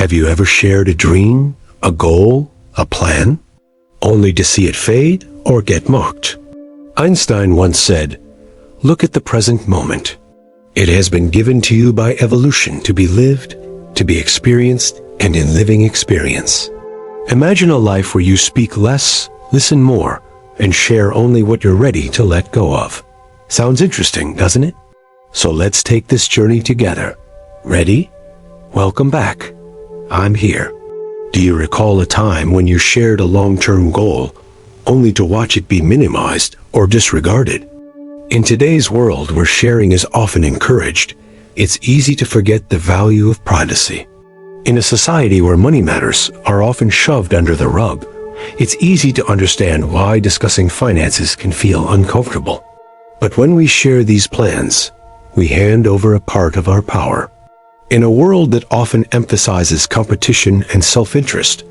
Have you ever shared a dream, a goal, a plan, only to see it fade or get mocked? Einstein once said, "Look at the present moment. It has been given to you by evolution to be lived, to be experienced, and in living experience." Imagine a life where you speak less, listen more, and share only what you're ready to let go of. Sounds interesting, doesn't it? So let's take this journey together. Ready? Welcome back. I'm here. Do you recall a time when you shared a long-term goal, only to watch it be minimized or disregarded? In today's world where sharing is often encouraged, it's easy to forget the value of privacy. In a society where money matters are often shoved under the rug, it's easy to understand why discussing finances can feel uncomfortable. But when we share these plans, we hand over a part of our power. In a world that often emphasizes competition and self-interest,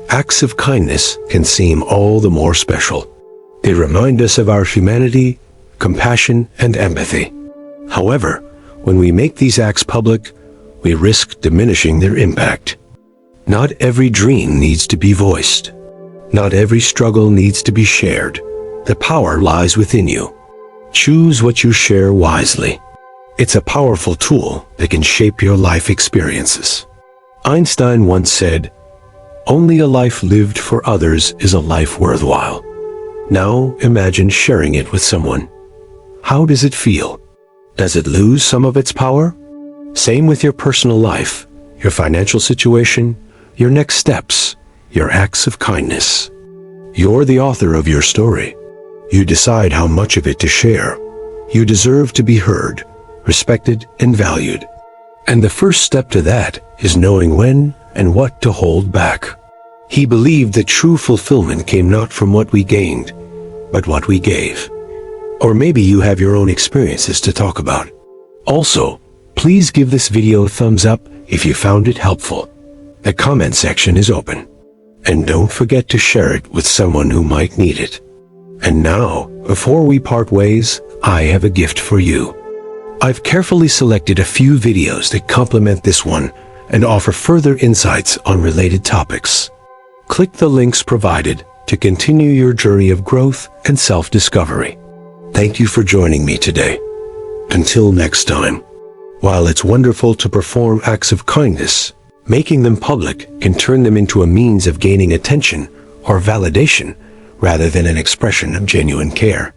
acts of kindness can seem all the more special. They remind us of our humanity, compassion, and empathy. However, when we make these acts public, we risk diminishing their impact. Not every dream needs to be voiced. Not every struggle needs to be shared. The power lies within you. Choose what you share wisely. It's a powerful tool that can shape your life experiences. Einstein once said, "Only a life lived for others is a life worthwhile." Now imagine sharing it with someone. How does it feel? Does it lose some of its power? Same with your personal life, your financial situation, your next steps, your acts of kindness. You're the author of your story. You decide how much of it to share. You deserve to be heard, respected, and valued. And the first step to that is knowing when and what to hold back. He believed that true fulfillment came not from what we gained, but what we gave. Or maybe you have your own experiences to talk about. Also, please give this video a thumbs up if you found it helpful. The comment section is open. And don't forget to share it with someone who might need it. And now, before we part ways, I have a gift for you. I've carefully selected a few videos that complement this one and offer further insights on related topics. Click the links provided to continue your journey of growth and self-discovery. Thank you for joining me today. Until next time. While it's wonderful to perform acts of kindness, making them public can turn them into a means of gaining attention or validation rather than an expression of genuine care.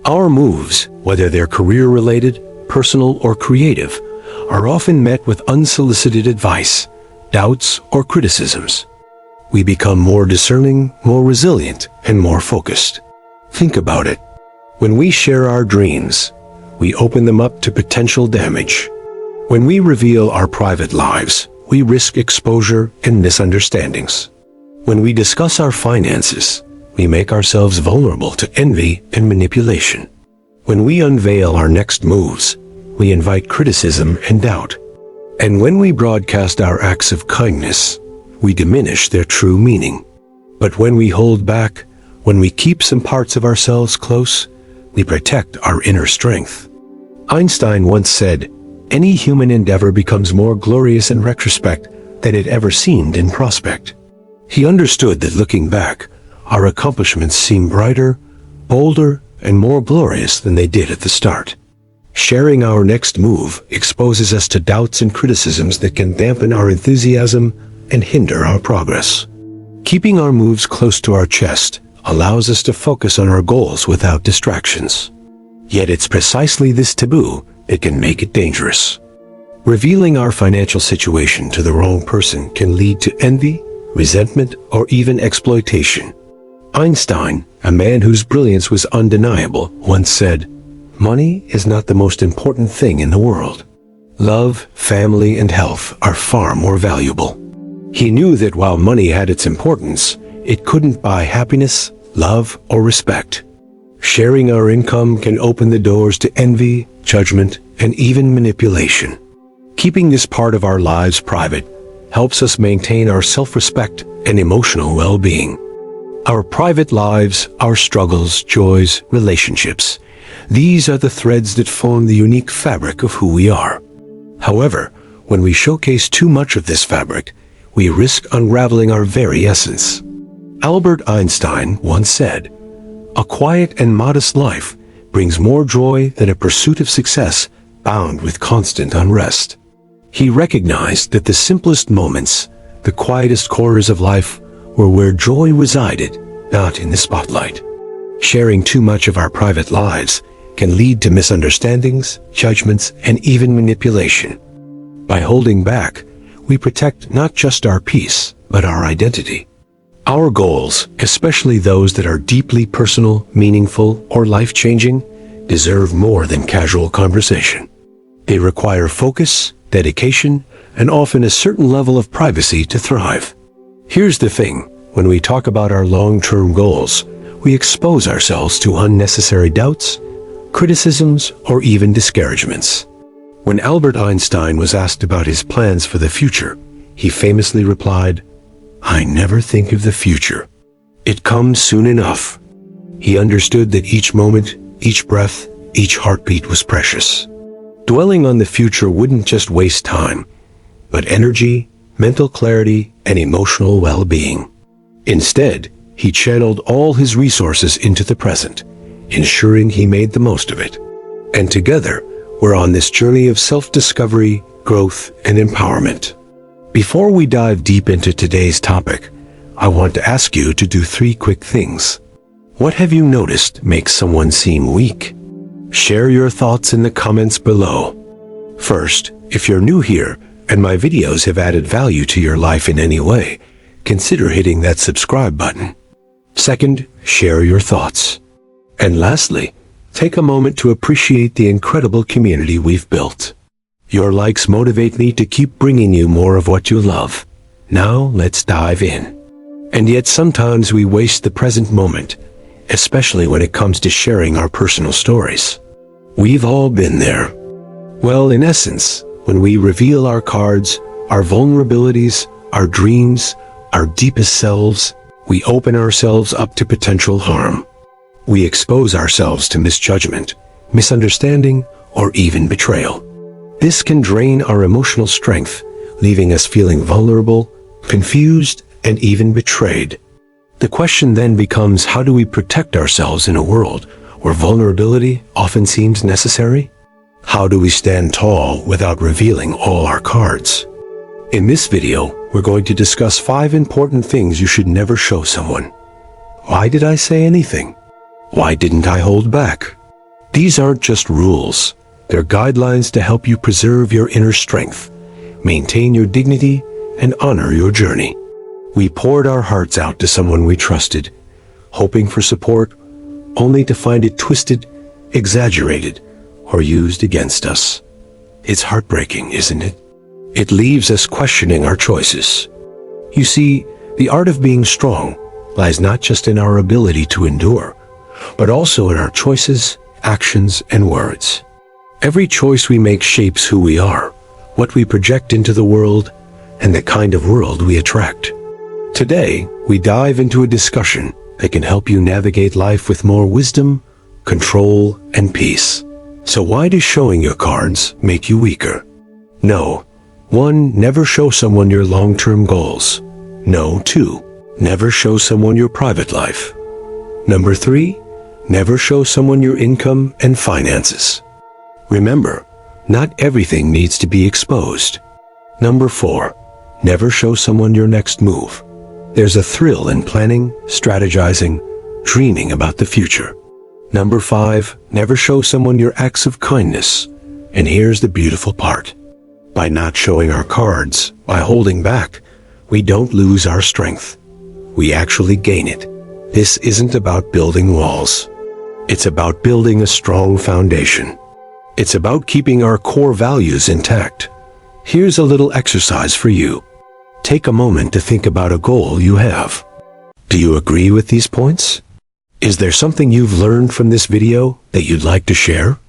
Our moves, whether they're career-related, personal, or creative, are often met with unsolicited advice, doubts, or criticisms. We become more discerning, more resilient, and more focused. Think about it. When we share our dreams, we open them up to potential damage. When we reveal our private lives, we risk exposure and misunderstandings. When we discuss our finances, we make ourselves vulnerable to envy and manipulation. When we unveil our next moves, we invite criticism and doubt. And when we broadcast our acts of kindness, we diminish their true meaning. But when we hold back, when we keep some parts of ourselves close, we protect our inner strength. Einstein once said, "Any human endeavor becomes more glorious in retrospect than it ever seemed in prospect." He understood that looking back, our accomplishments seem brighter, bolder, and more glorious than they did at the start. Sharing our next move exposes us to doubts and criticisms that can dampen our enthusiasm and hinder our progress. Keeping our moves close to our chest allows us to focus on our goals without distractions. Yet it's precisely this taboo that can make it dangerous. Revealing our financial situation to the wrong person can lead to envy, resentment, or even exploitation. Einstein, a man whose brilliance was undeniable, once said, "Money is not the most important thing in the world. Love, family, and health are far more valuable." He knew that while money had its importance, it couldn't buy happiness, love, or respect. Sharing our income can open the doors to envy, judgment, and even manipulation. Keeping this part of our lives private helps us maintain our self-respect and emotional well-being. Our private lives, our struggles, joys, relationships, these are the threads that form the unique fabric of who we are. However, when we showcase too much of this fabric, we risk unraveling our very essence. Albert Einstein once said, "A quiet and modest life brings more joy than a pursuit of success bound with constant unrest." He recognized that the simplest moments, the quietest corners of life, were where joy resided, not in the spotlight. Sharing too much of our private lives can lead to misunderstandings, judgments, and even manipulation. By holding back, we protect not just our peace, but our identity. Our goals, especially those that are deeply personal, meaningful, or life-changing, deserve more than casual conversation. They require focus, dedication, and often a certain level of privacy to thrive. Here's the thing, when we talk about our long-term goals, we expose ourselves to unnecessary doubts, criticisms, or even discouragements. When Albert Einstein was asked about his plans for the future, he famously replied, "I never think of the future. It comes soon enough." He understood that each moment, each breath, each heartbeat was precious. Dwelling on the future wouldn't just waste time, but energy, mental clarity, and emotional well-being. Instead, he channeled all his resources into the present, ensuring he made the most of it. And together, we're on this journey of self-discovery, growth, and empowerment. Before we dive deep into today's topic, I want to ask you to do 3 quick things. What have you noticed makes someone seem weak? Share your thoughts in the comments below. First, if you're new here and my videos have added value to your life in any way, consider hitting that subscribe button. Second, share your thoughts. And lastly, take a moment to appreciate the incredible community we've built. Your likes motivate me to keep bringing you more of what you love. Now, let's dive in. And yet sometimes we waste the present moment, especially when it comes to sharing our personal stories. We've all been there. Well, in essence, when we reveal our cards, our vulnerabilities, our dreams, our deepest selves, we open ourselves up to potential harm. We expose ourselves to misjudgment, misunderstanding, or even betrayal. This can drain our emotional strength, leaving us feeling vulnerable, confused, and even betrayed. The question then becomes, how do we protect ourselves in a world where vulnerability often seems necessary? How do we stand tall without revealing all our cards? In this video, we're going to discuss 5 important things you should never show someone. Why did I say anything? Why didn't I hold back? These aren't just rules. They're guidelines to help you preserve your inner strength, maintain your dignity, and honor your journey. We poured our hearts out to someone we trusted, hoping for support, only to find it twisted, exaggerated, or used against us. It's heartbreaking, isn't it? It leaves us questioning our choices. You see, the art of being strong lies not just in our ability to endure, but also in our choices, actions, and words. Every choice we make shapes who we are, what we project into the world, and the kind of world we attract. Today, we dive into a discussion that can help you navigate life with more wisdom, control, and peace. So why does showing your cards make you weaker? No. 1. Never show someone your long-term goals. No. 2. Never show someone your private life. Number 3. Never show someone your income and finances. Remember, not everything needs to be exposed. Number 4. Never show someone your next move. There's a thrill in planning, strategizing, dreaming about the future. Number 5. Never show someone your acts of kindness. And here's the beautiful part. By not showing our cards, by holding back, we don't lose our strength. We actually gain it. This isn't about building walls. It's about building a strong foundation. It's about keeping our core values intact. Here's a little exercise for you. Take a moment to think about a goal you have. Do you agree with these points? Is there something you've learned from this video that you'd like to share?